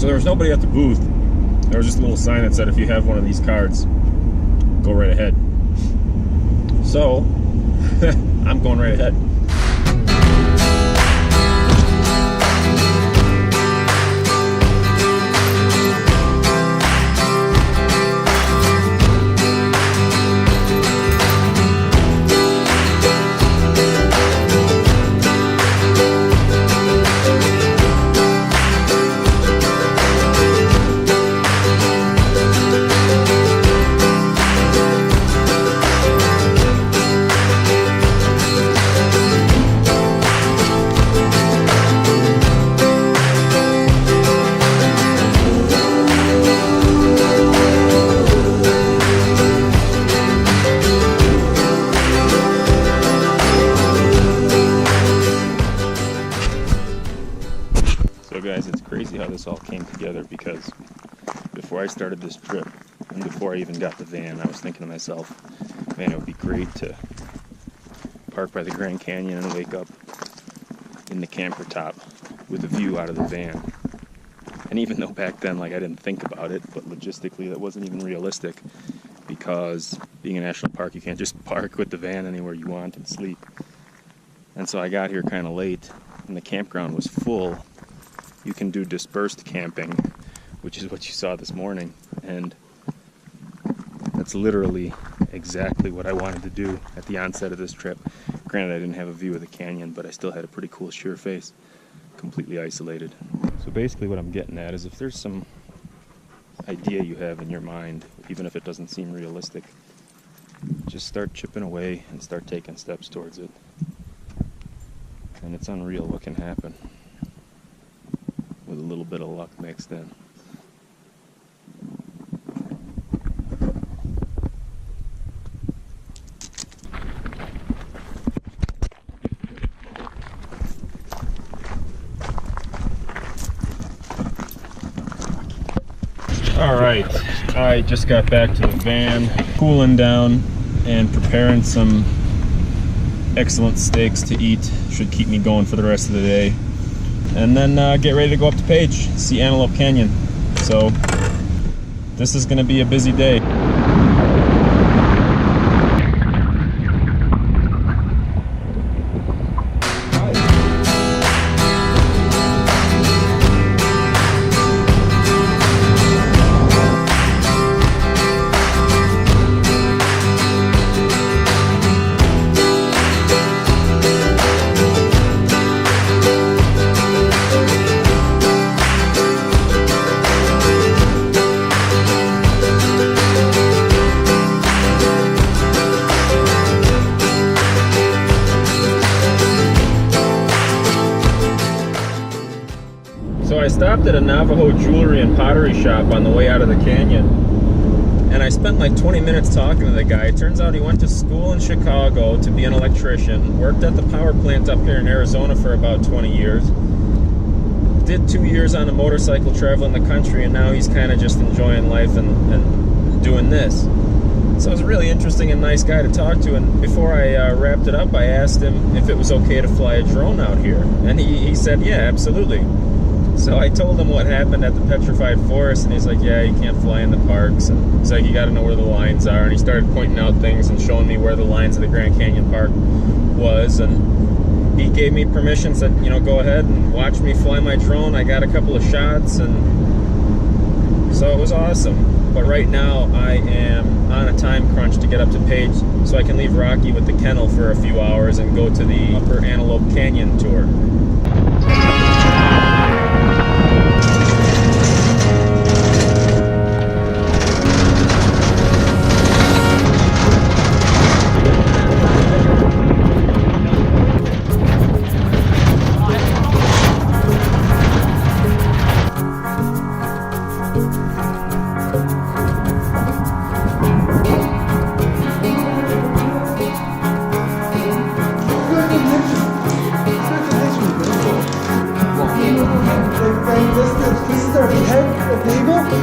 So there was nobody at the booth. There was just a little sign that said, if you have one of these cards, go right ahead. So, I'm going right ahead. So guys, it's crazy how this all came together, because before I started this trip and before I even got the van, I was thinking to myself, man, it would be great to park by the Grand Canyon and wake up in the camper top with a view out of the van. And even though back then, like, I didn't think about it, but logistically that wasn't even realistic, because being a national park, you can't just park with the van anywhere you want and sleep. And so I got here kind of late and the campground was full. You can do dispersed camping, which is what you saw this morning, and that's literally exactly what I wanted to do at the onset of this trip. Granted, I didn't have a view of the canyon, but I still had a pretty cool sheer face, completely isolated. So basically what I'm getting at is, if there's some idea you have in your mind, even if it doesn't seem realistic, just start chipping away and start taking steps towards it. And it's unreal what can happen with a little bit of luck mixed in. Alright, I just got back to the van, cooling down and preparing some excellent steaks to eat. Should keep me going for the rest of the day. And then get ready to go up to Page, see Antelope Canyon. So this is going to be a busy day. So I stopped at a Navajo jewelry and pottery shop on the way out of the canyon, and I spent like 20 minutes talking to the guy. It turns out he went to school in Chicago to be an electrician, worked at the power plant up here in Arizona for about 20 years, did 2 years on a motorcycle traveling the country, and now he's kind of just enjoying life and doing this. So it was a really interesting and nice guy to talk to, and before I wrapped it up, I asked him if it was okay to fly a drone out here, and he said, yeah, absolutely. So I told him what happened at the Petrified Forest, and he's like, yeah, you can't fly in the parks, and he's like, you gotta know where the lines are, and he started pointing out things and showing me where the lines of the Grand Canyon Park was, and he gave me permission, said, you know, go ahead and watch me fly my drone. I got a couple of shots, and so it was awesome. But right now I am on a time crunch to get up to Page so I can leave Rocky with the kennel for a few hours and go to the Upper Antelope Canyon tour.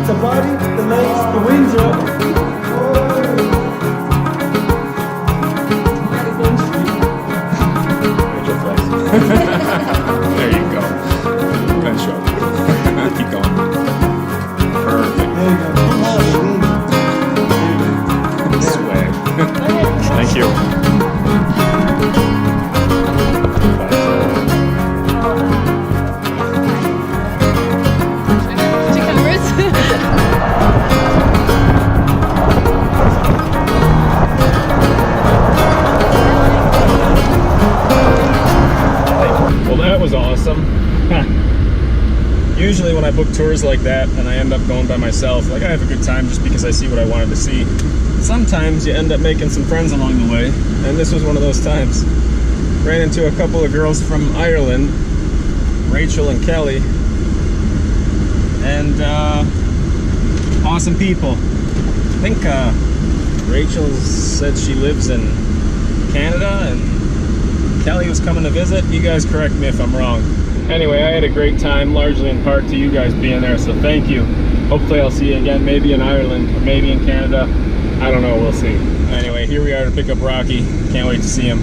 The body, the legs, the wings are up. There you go. Good show. Keep going. Usually when I book tours like that and I end up going by myself, like I have a good time just because I see what I wanted to see. Sometimes you end up making some friends along the way, and this was one of those times. Ran into a couple of girls from Ireland, Rachel and Kelly, and awesome people. I think Rachel said she lives in Canada and Kelly was coming to visit. You guys correct me if I'm wrong. Anyway, I had a great time, largely in part to you guys being there, so thank you. Hopefully I'll see you again, maybe in Ireland or maybe in Canada. I don't know, we'll see. Anyway, here we are to pick up Rocky. Can't wait to see him.